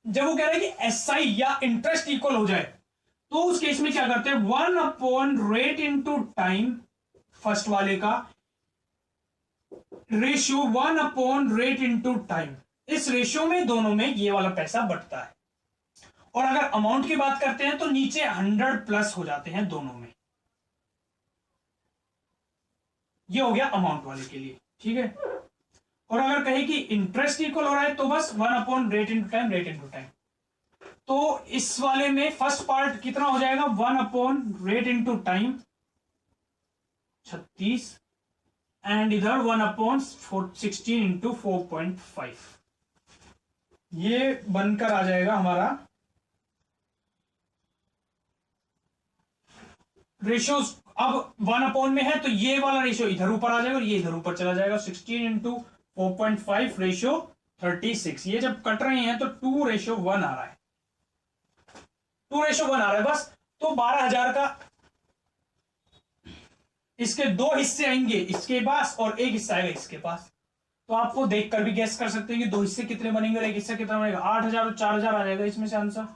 जब वो कह रहा है कि एसआई या इंटरेस्ट इक्वल हो जाए तो उस केस में क्या करते हैं, 1 upon rate into time, first वाले का ratio 1 upon rate into time, इस रेशियो में दोनों में ये वाला पैसा बटता है। और अगर अमाउंट की बात करते हैं तो नीचे 100 प्लस हो जाते हैं दोनों में। ये हो गया अमाउंट वाले के लिए, ठीक है। और अगर कहे कि इंटरेस्ट इक्वल हो रहा है तो बस 1 rate into time, rate into time. तो इस वाले में फर्स्ट पार्ट कितना हो जाएगा, 1 रेट इंटू टाइम 36, एंड इधर 1/16 इंटू 4.5। ये बनकर आ जाएगा हमारा रेशियो। अब 1 में है तो ये वाला रेशियो इधर ऊपर आ जाएगा और ये इधर ऊपर चला जाएगा। 16 इंटू 4.5 रेशियो 36। ये जब कट रहे हैं तो 2:1 आ रहा है, 2:1 आ रहा है बस। तो 12,000 का इसके दो हिस्से आएंगे इसके पास और एक हिस्सा आएगा इसके पास। तो आपको देखकर भी गैस कर सकते हैं कि दो हिस्से कितने बनेंगे और एक हिस्सा कितना बनेगा। 8,000 और 4,000 आ जाएगा इसमें से आंसर।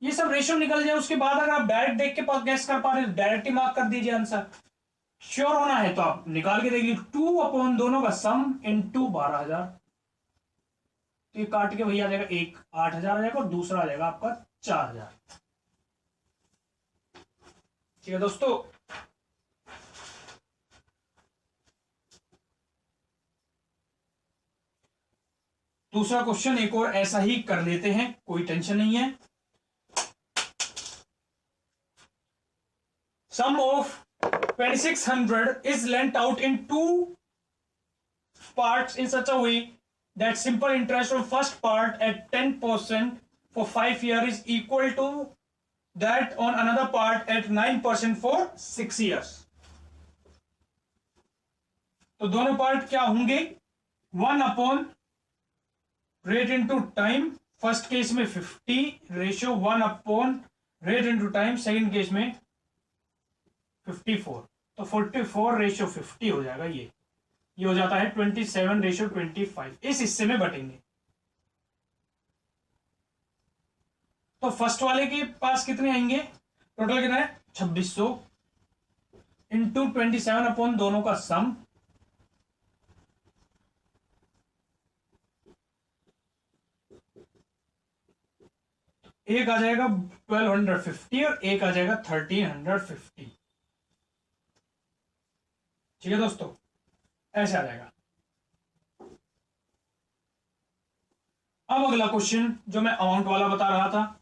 ये सब रेशियो निकल जाए उसके बाद अगर आप डायरेक्ट देख के गैस कर पा रहे हैं डायरेक्ट ही मार्क कर दीजिए आंसर। श्योर होना है तो आप निकाल के देख लीजिए। 2 दोनों का सम इंटू 12,000। तो ये काट के वही आ जाएगा, एक 8,000 आ जाएगा और दूसरा आ जाएगा आपका 4,000। ठीक है दोस्तों, दूसरा क्वेश्चन एक और ऐसा ही कर लेते हैं, कोई टेंशन नहीं है। सम of 2600 is lent out in 2 parts in such a way that simple interest on first part at 10% for 5 years is equal to that on another part at 9% for 6 years। तो दोनों पार्ट क्या होंगे, 1/रेट into time. First case में 50 ratio 1/रेट into time, second case में 54। तो 44:50 हो जाएगा। ये हो जाता है 27:25। इस हिस्से में बटेंगे। तो फर्स्ट वाले के पास कितने आएंगे, टोटल कितना है 2600 इंटू 27 दोनों का सम, एक आ जाएगा 1250 और एक आ जाएगा 1350। ठीक है दोस्तों, ऐसे आ जाएगा। अब अगला क्वेश्चन जो मैं अमाउंट वाला बता रहा था,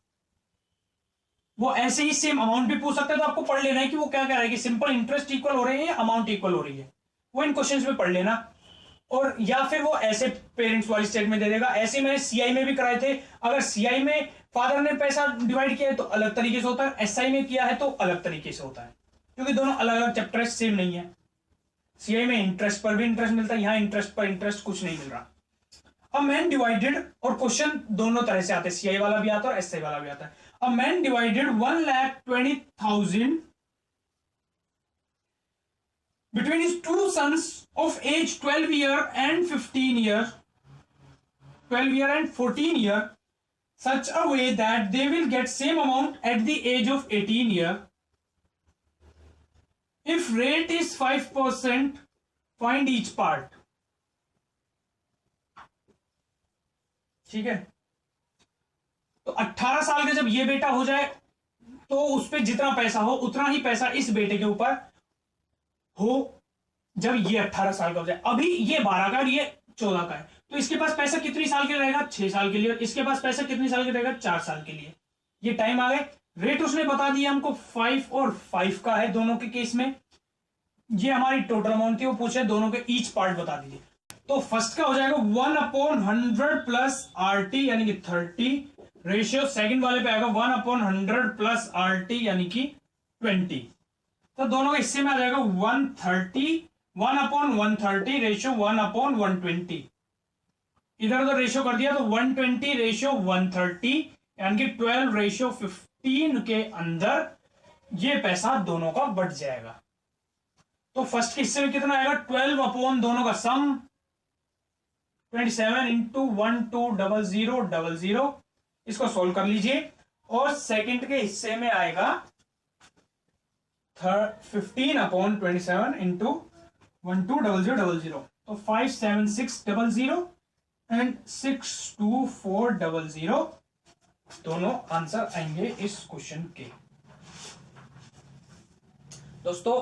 वो ऐसे ही सेम अमाउंट भी पूछ सकता है। तो आपको पढ़ लेना है कि वो क्या कह रहा है कि सिंपल इंटरेस्ट इक्वल हो रहे हैं या अमाउंट इक्वल हो रही है, वो इन क्वेश्चंस में पढ़ लेना। और या फिर वो ऐसे पेरेंट्स वाली स्टेटमेंट दे देगा। ऐसे मैंने सीआई में भी कराए थे। अगर सीआई में फादर ने पैसा डिवाइड किया है तो अलग तरीके से होता है, एसआई में किया है तो अलग तरीके से होता है, क्योंकि दोनों अलग अलग चैप्टर सेम नहीं है। सीआई में इंटरेस्ट पर भी इंटरेस्ट मिलता है, यहां इंटरेस्ट पर इंटरेस्ट कुछ नहीं मिल रहा। अब मैन डिवाइडेड, और क्वेश्चन दोनों तरह से आते हैं, सीआई वाला भी आता है और एसआई वाला भी आता है। अब man divided 1,20,000 between his two sons of age 12 year and 15 year, 12 year and 14 year, such a way that they will get same amount at the age of 18 year. If rate is 5%, find each part. ठीक है, तो 18 साल का जब ये बेटा हो जाए तो उस पर जितना पैसा हो उतना ही पैसा इस बेटे के ऊपर हो जब ये 18 साल का हो जाए। अभी ये 12 का और ये 14 का है, तो इसके पास पैसा कितनी साल के लिए रहेगा, 6 साल के लिए। और इसके पास पैसा कितनी साल के रहेगा, 4 साल के लिए। ये टाइम आ गए। रेट उसने बता दिया हमको 5 और 5 का है दोनों के केस में। ये हमारी टोटल अमाउंट थी, वो पूछे दोनों के ईच पार्ट बता दीजिए। तो फर्स्ट का हो जाएगा 1/100 प्लस RT यानी कि 30 रेशियो। सेकंड वाले पे आएगा 1/100 प्लस RT यानी कि 20। तो दोनों के हिस्से में आ जाएगा 130, 1/130 रेशियो 1/120। इधर उधर रेशियो कर दिया तो 120 रेशियो 130 यानी कि 12:15 के अंदर ये पैसा दोनों का बढ़ जाएगा। तो फर्स्ट के हिस्से में कितना आएगा, 12 दोनों का सम 27 इंटू 120000। इसको सोल्व कर लीजिए। और सेकंड के हिस्से में आएगा 15/27 इंटू 120000। तो 57600 एंड 62400 दोनों आंसर आएंगे इस क्वेश्चन के। दोस्तों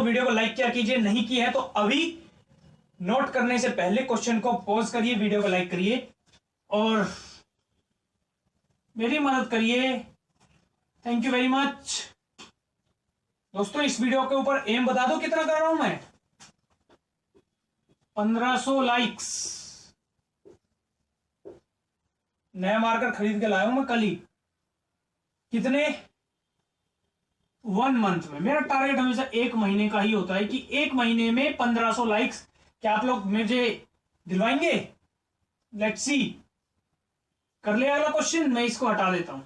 वीडियो को लाइक क्या कीजिए, नहीं की है तो अभी नोट करने से पहले क्वेश्चन को पॉज करिए, वीडियो को लाइक करिए और मेरी मदद करिए। Thank you very much. दोस्तों इस वीडियो के ऊपर एम बता दो कितना कर रहा हूं मैं, 1500 लाइक्स। नया मार्कर खरीद के लाया हूं मैं कल ही। कितने? 1 मंथ में। मेरा टारगेट हमेशा 1 महीने का ही होता है कि 1 महीने में 1500 लाइक्स। क्या आप लोग मुझे दिलवाएंगे? Let's see. कर लिया अगला क्वेश्चन, मैं इसको हटा देता हूं।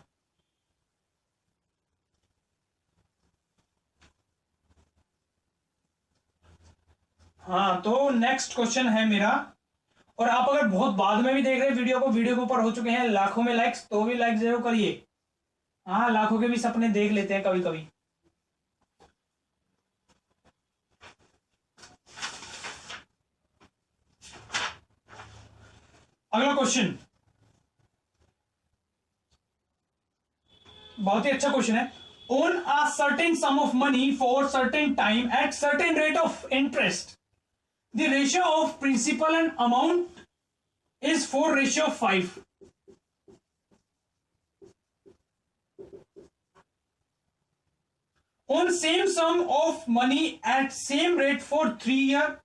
हाँ तो नेक्स्ट क्वेश्चन है मेरा, और आप अगर बहुत बाद में भी देख रहे हैं वीडियो के ऊपर हो चुके हैं लाखों में लाइक्स, तो भी लाइक जरूर करिए। हाँ लाखों के भी सपने देख लेते हैं कभी कभी। अगला क्वेश्चन बहुत ही अच्छा क्वेश्चन है। On a certain sum of money for certain time at certain rate of interest, the ratio of principal and amount is 4:5. On same sum of money at same rate for 3 years,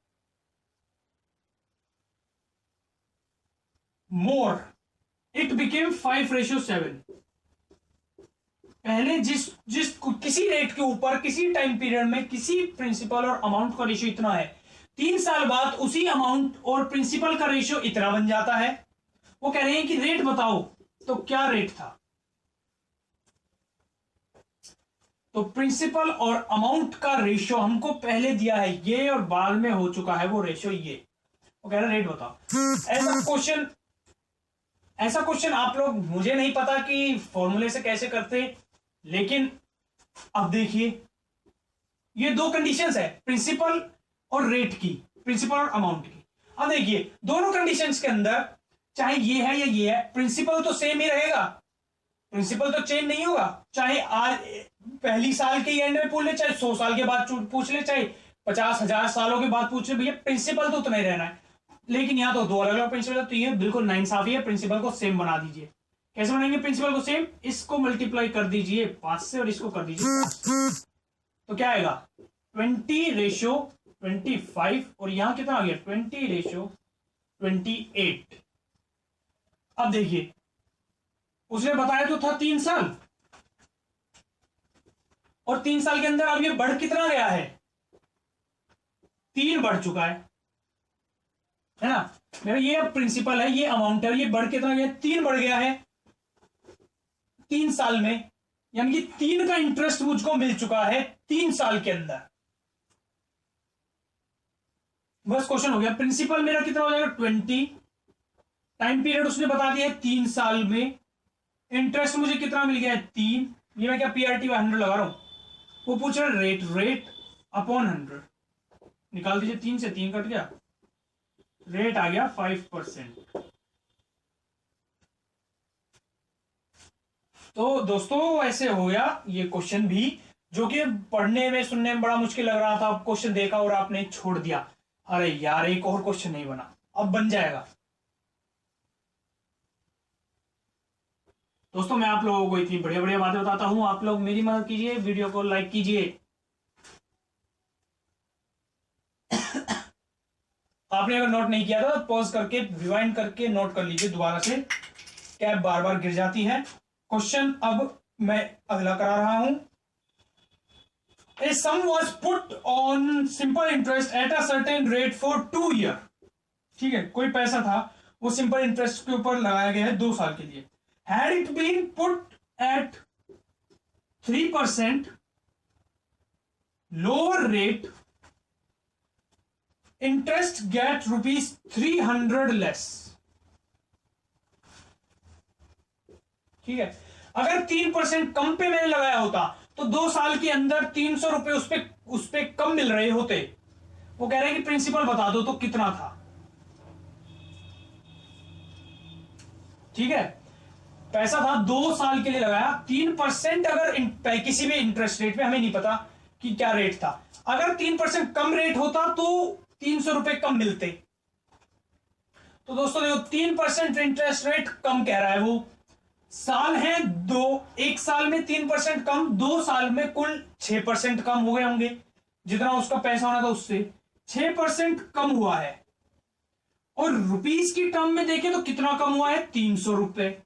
more it became 5:7. पहले जिस किसी rate के ऊपर किसी time period में किसी principal और amount का रेशियो इतना है, 3 साल बाद उसी अमाउंट और प्रिंसिपल का रेशियो इतना बन जाता है। वो कह रहे हैं कि रेट बताओ, तो क्या रेट था? तो प्रिंसिपल और अमाउंट का रेशियो हमको पहले दिया है ये, और बाद में हो चुका है वो रेशियो ये। वो कह रहे रेट बताओ। ऐसा क्वेश्चन आप लोग, मुझे नहीं पता कि फॉर्मूले से कैसे करते, लेकिन अब देखिए ये 2 कंडीशंस है, प्रिंसिपल और रेट की, प्रिंसिपल और अमाउंट की। अब देखिए दोनों कंडीशंस के अंदर चाहे ये है या ये है, प्रिंसिपल तो सेम ही रहेगा, प्रिंसिपल तो चेंज नहीं होगा। चाहे आज पहली साल के एंड में पूछ ले, चाहे 100 साल के बाद पूछ ले, चाहे 50,000 सालों के बाद पूछ ले, भैया प्रिंसिपल तो उतना ही रहना है। लेकिन यहाँ तो 2 अलग अलग प्रिंसिपल है, तो ये बिल्कुल नाइंसाफी है। प्रिंसिपल को सेम बना दीजिए। कैसे बनाएंगे प्रिंसिपल को सेम? इसको मल्टीप्लाई कर दीजिए 5 से और इसको कर दीजिए 5 से। तो क्या आएगा? 20:25, और यहां कितना आ गया? 20:28। अब देखिए उसने बताया तो था 3 साल, और 3 साल के अंदर अब ये बढ़ कितना गया है? 3 बढ़ चुका है ना। मेरा ये अब प्रिंसिपल है, ये अमाउंट है, ये बढ़ कितना गया? 3 बढ़ गया है 3 साल में, यानी कि 3 का इंटरेस्ट मुझको मिल चुका है 3 साल के अंदर। बस क्वेश्चन हो गया। प्रिंसिपल मेरा कितना हो जाएगा? 20। टाइम पीरियड उसने बता दिया है 3 साल में। इंटरेस्ट मुझे कितना मिल गया है? 3। ये मैं क्या PRT 100 लगा रहा हूं। वो पूछ रहा है रेट अपॉन 100। निकाल दीजिए, 3 से 3 कट गया, रेट आ गया 5%। तो दोस्तों ऐसे हो गया ये क्वेश्चन भी, जो कि पढ़ने में सुनने में बड़ा मुश्किल लग रहा था। क्वेश्चन देखा और आपने छोड़ दिया, अरे यार एक और क्वेश्चन नहीं बना, अब बन जाएगा। दोस्तों मैं आप लोगों को इतनी बढ़िया बढ़िया बातें बताता हूं, आप लोग मेरी मदद कीजिए, वीडियो को लाइक कीजिए। आपने अगर नोट नहीं किया था तो पॉज करके रिवाइंड करके नोट कर लीजिए दोबारा से, कैप बार बार गिर जाती है। क्वेश्चन अब मैं अगला करा रहा हूं। A sum was put on simple interest at a certain rate for 2 years। ठीक है, कोई पैसा था वो सिंपल इंटरेस्ट के ऊपर लगाया गया है 2 साल के लिए। Had it been put at 3% lower rate, interest get ₹300 less। ठीक है, अगर 3% कम पे मैंने लगाया होता तो 2 साल के अंदर 300 रुपए उस पे कम मिल रहे होते, वो कह रहे हैं कि प्रिंसिपल बता दो तो कितना था। ठीक है, पैसा था 2 साल के लिए लगाया, 3% अगर किसी भी इंटरेस्ट रेट पे, हमें नहीं पता कि क्या रेट था, अगर 3% कम रेट होता तो 300 रुपए कम मिलते। तो दोस्तों देखो 3% इंटरेस्ट रेट कम कह रहा है वो, साल है 2, 1 साल में 3% कम, 2 साल में कुल 6% कम हो गए होंगे, जितना उसका पैसा होना था उससे 6% कम हुआ है। और रुपीस की टर्म में देखें तो कितना कम हुआ है, 300 रुपए।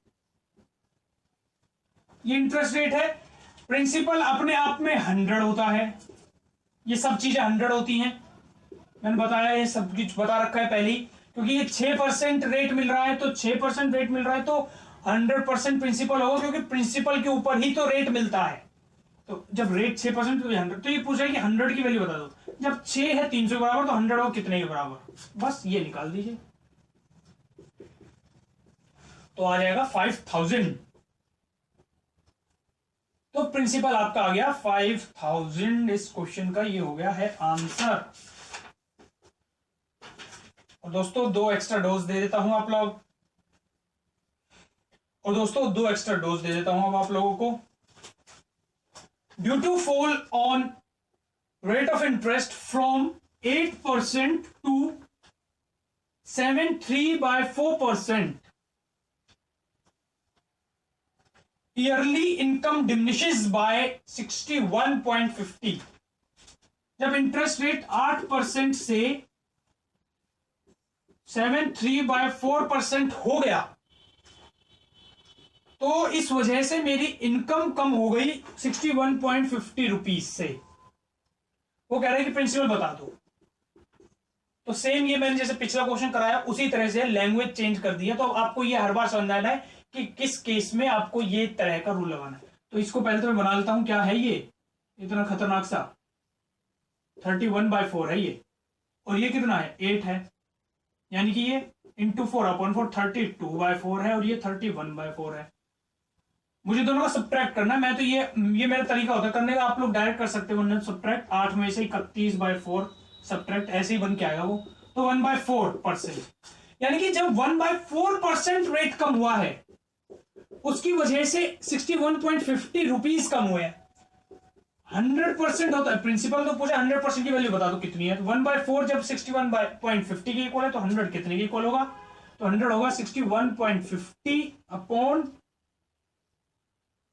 ये इंटरेस्ट रेट है। प्रिंसिपल अपने आप में 100 होता है, ये सब चीजें 100 होती हैं, मैंने बताया, ये सब कुछ बता रखा है पहले ही, क्योंकि ये 6% रेट मिल रहा है, तो 6% रेट मिल रहा है तो 100% प्रिंसिपल होगा, क्योंकि प्रिंसिपल के ऊपर ही तो रेट मिलता है। तो जब रेट 6% तो 100, तो ये पूछ रहा है कि 100 की वैल्यू बता दो, जब 6 है 300 के बराबर, तो 100 हो कितने के बराबर, बस ये निकाल दीजिए, तो आ जाएगा 5000। तो प्रिंसिपल आपका आ गया 5000। इस क्वेश्चन का ये हो गया है आंसर। और दोस्तों 2 एक्स्ट्रा डोज दे देता हूं आप लोग, और दोस्तों 2 एक्स्ट्रा डोज दे देता हूं अब आप लोगों को। Due to fall on rate of interest from 8% to 73/4%, yearly income diminishes by 61.50। जब इंटरेस्ट रेट 8% से 73/4% हो गया, तो इस वजह से मेरी इनकम कम हो गई 61.50 रुपीज से। वो कह रहे हैं कि प्रिंसिपल बता दो। तो सेम ये मैंने जैसे पिछला क्वेश्चन कराया उसी तरह से लैंग्वेज चेंज कर दिया, तो आपको ये हर बार समझना है कि किस केस में आपको ये तरह का रूल लगाना है। तो इसको पहले तो मैं बना लेता हूं, क्या है ये इतना खतरनाक सा, 31/4 है ये, और ये कितना है 8 है, यानी कि ये इंटू 4/4 32/4 है, और ये 31/4 है। मुझे दोनों का सब्ट्रैक्ट करना है, मैं तो ये मेरा तरीका होता है करने का, आप लोग डायरेक्ट कर सकते हो सब्ट्रैक्ट, 8 में से 31/4 सब्ट्रैक्ट, ऐसे ही बन के आएगा वो, तो 1/4%, यानी कि जब 1/4% रेट कम हुआ है उसकी वजह से 61.50 रुपीज कम हुए हैं। 100% होता है, प्रिंसिपल तो पूछा 100% की वैल्यू बता दो कितनी है, 1/4 जब 61.50 के इक्वल है तो 100 कितने के इक्वल होगा, तो 100 होगा 61.50 अपॉन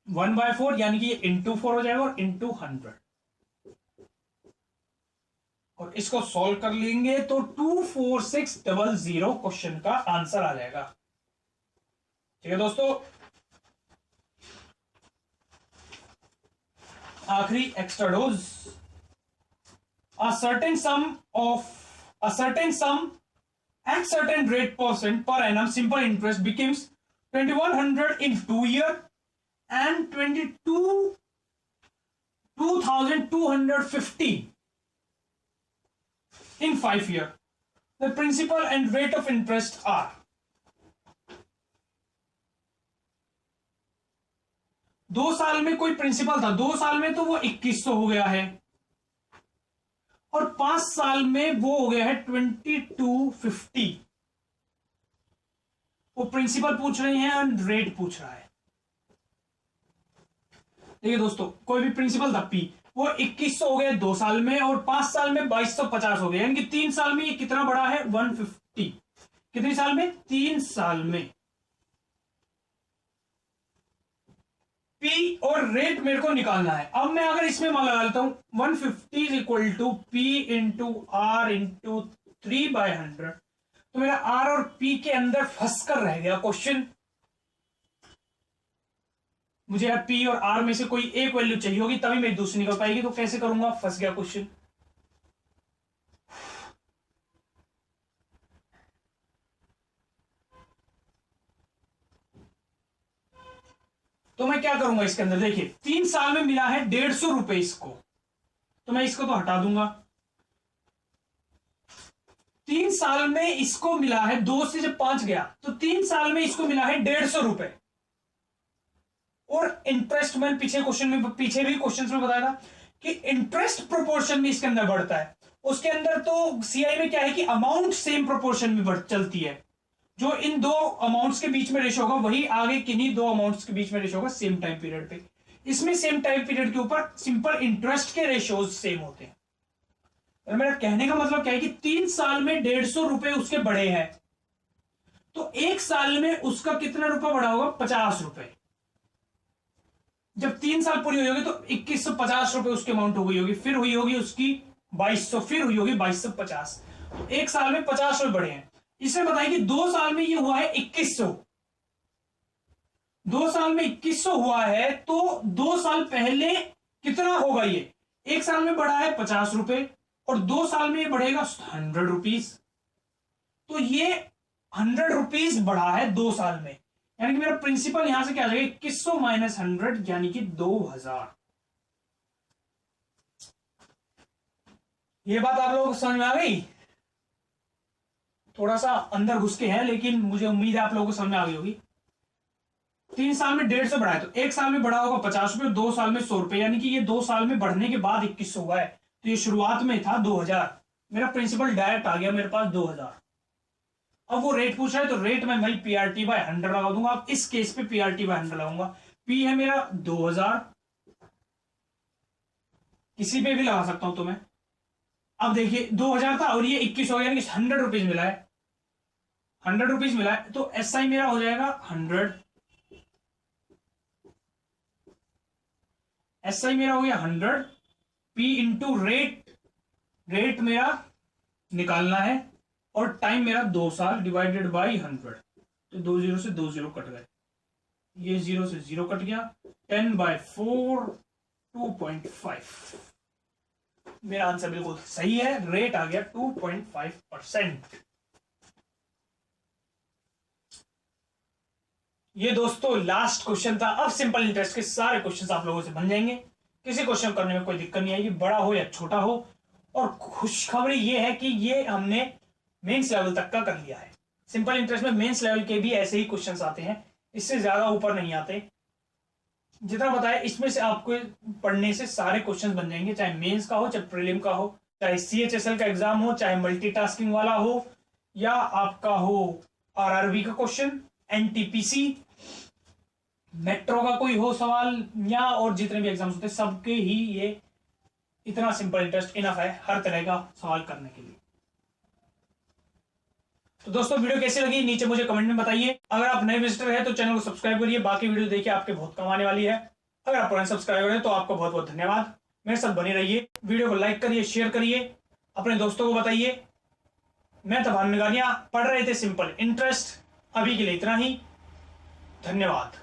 1/4, यानी कि ये इंटू 4 हो जाएगा और इंटू 100, और इसको सॉल्व कर लेंगे तो 24600 क्वेश्चन का आंसर आ जाएगा। ठीक है दोस्तों, आखिरी extra dose, a certain sum at certain rate % per annum simple interest becomes 2100 in 2 years and 2250 in 5 years. The principal and rate of interest are, दो साल में कोई प्रिंसिपल था, 2 साल में तो वो 2100 हो गया है, और 5 साल में वो हो गया है 2250। वो प्रिंसिपल पूछ रहे हैं और रेट पूछ रहा है। देखिए दोस्तों, कोई भी प्रिंसिपल था पी, वो 2100 हो गया 2 साल में, और 5 साल में 2250 हो गया, यानी कि 3 साल में ये कितना बड़ा है 150। कितने साल में, 3 साल में। पी और रेट मेरे को निकालना है। अब मैं अगर इसमें मान लगा लेता हूं 150 is equal to P into R into 3/100, तो मेरा आर और पी के अंदर फंस कर रह गया क्वेश्चन। मुझे यार पी और आर में से कोई एक वैल्यू चाहिए होगी तभी मेरी दूसरी निकल पाएगी, तो कैसे करूंगा, फंस गया क्वेश्चन। तो मैं क्या करूंगा इसके अंदर, देखिए 3 साल में मिला है 150 रुपए इसको, तो मैं इसको तो हटा दूंगा। 3 साल में इसको मिला है, 2 से जब 5 गया तो 3 साल में इसको मिला है 150 रुपए। और इंटरेस्ट मैंने पीछे भी क्वेश्चन में बताया था कि इंटरेस्ट प्रोपोर्शन में इसके अंदर बढ़ता है, उसके अंदर तो सीआई में क्या है कि अमाउंट सेम प्रोपोर्शन में चलती है। जो इन दो अमाउंट्स के बीच में रेशो होगा वही आगे किन्हीं दो अमाउंट्स के बीच में रेशो होगा सेम टाइम पीरियड पे। इसमें सेम टाइम पीरियड के ऊपर सिंपल इंटरेस्ट के रेशोज सेम होते हैं। और मेरा कहने का मतलब क्या है कि 3 साल में 150 रुपए उसके बढ़े हैं, तो 1 साल में उसका कितना रुपया बढ़ा होगा? 50 रुपए। जब 3 साल पूरी हुई होगी तो 2150 रुपए उसकी अमाउंट हो गई होगी, फिर हुई होगी उसकी 2200, फिर हुई होगी 2250। तो 1 साल में 50 रुपए बढ़े हैं। इसमें बताइए कि 2 साल में ये हुआ है 2100। 2 साल में 2100 हुआ है, तो 2 साल पहले कितना होगा? ये 1 साल में बढ़ा है 50 रुपए और 2 साल में ये बढ़ेगा 100 रुपीज। तो ये 100 रुपीज बढ़ा है 2 साल में, यानी कि मेरा प्रिंसिपल यहां से क्या आ जाएगा? 2100 माइनस 100 यानी कि 2000। ये बात आप लोगों को समझ में आ गई? थोड़ा सा अंदर घुस के है, लेकिन मुझे उम्मीद है आप लोगों को समझ में आ गई होगी। 3 साल में 150 बढ़ा है, तो 1 साल में बढ़ा होगा 50 रुपए, 2 साल में 100 रुपए, यानी कि ये 2 साल में बढ़ने के बाद 2100 हुआ है। तो ये शुरुआत में था 2000। मेरा प्रिंसिपल डायरेक्ट आ गया मेरे पास 2000। अब वो रेट पूछ रहा है, तो रेट में भाई पीआरटी बाय 100 लगा दूंगा। अब इस केस पे पीआरटी बाय 100 लगाऊंगा। पी है मेरा 2000, किसी पे भी लगा सकता हूं तो मैं। अब देखिए 2000 था और ये 21 हो गया, यानी कि 100 रुपीज मिला है। 100 रुपीज मिला है, तो एस आई मेरा हो जाएगा 100। एस आई मेरा हो गया 100। पी इंटू रेट, रेट मेरा निकालना है, और टाइम मेरा 2 साल डिवाइडेड बाई 100। तो 2 0 से 2 0 कट गए, ये 0 से 0 कट गया। 10/4 2.5। मेरा आंसर बिल्कुल सही है, रेट आ गया 2.5%। ये दोस्तों लास्ट क्वेश्चन था। अब सिंपल इंटरेस्ट के सारे क्वेश्चन आप लोगों से बन जाएंगे, किसी क्वेश्चन करने में कोई दिक्कत नहीं आएगी, बड़ा हो या छोटा हो। और खुशखबरी ये है कि ये हमने मेंस लेवल तक का कर लिया है। सिंपल इंटरेस्ट में मेंस लेवल के भी ऐसे ही क्वेश्चंस आते हैं, इससे ज्यादा ऊपर नहीं आते। जितना बताया इसमें से आपको पढ़ने से सारे क्वेश्चंस बन जाएंगे, चाहे मेंस का हो, चाहे प्रीलिम का हो, चाहे सीएचएसएल का एग्जाम हो, चाहे मल्टीटास्किंग वाला हो, या आपका हो आरआरबी का क्वेश्चन, एनटीपीसी, मेट्रो का कोई हो सवाल, या और जितने भी एग्जाम्स होते हैं सबके ही ये इतना सिंपल इंटरेस्ट इनफ है हर तरह का सवाल करने के लिए। तो दोस्तों वीडियो कैसी लगी नीचे मुझे कमेंट में बताइए। अगर आप नए विजिटर हैं तो चैनल को सब्सक्राइब करिए, बाकी वीडियो देखिए, आपके बहुत कम आने वाली है। अगर आप पुराने सब्सक्राइबर हैं तो आपको बहुत बहुत धन्यवाद। मेरे साथ बने रहिए, वीडियो को लाइक करिए, शेयर करिए, अपने दोस्तों को बताइए। मैं तबान मेघानिया, पढ़ रहे थे सिंपल इंटरेस्ट। अभी के लिए इतना ही, धन्यवाद।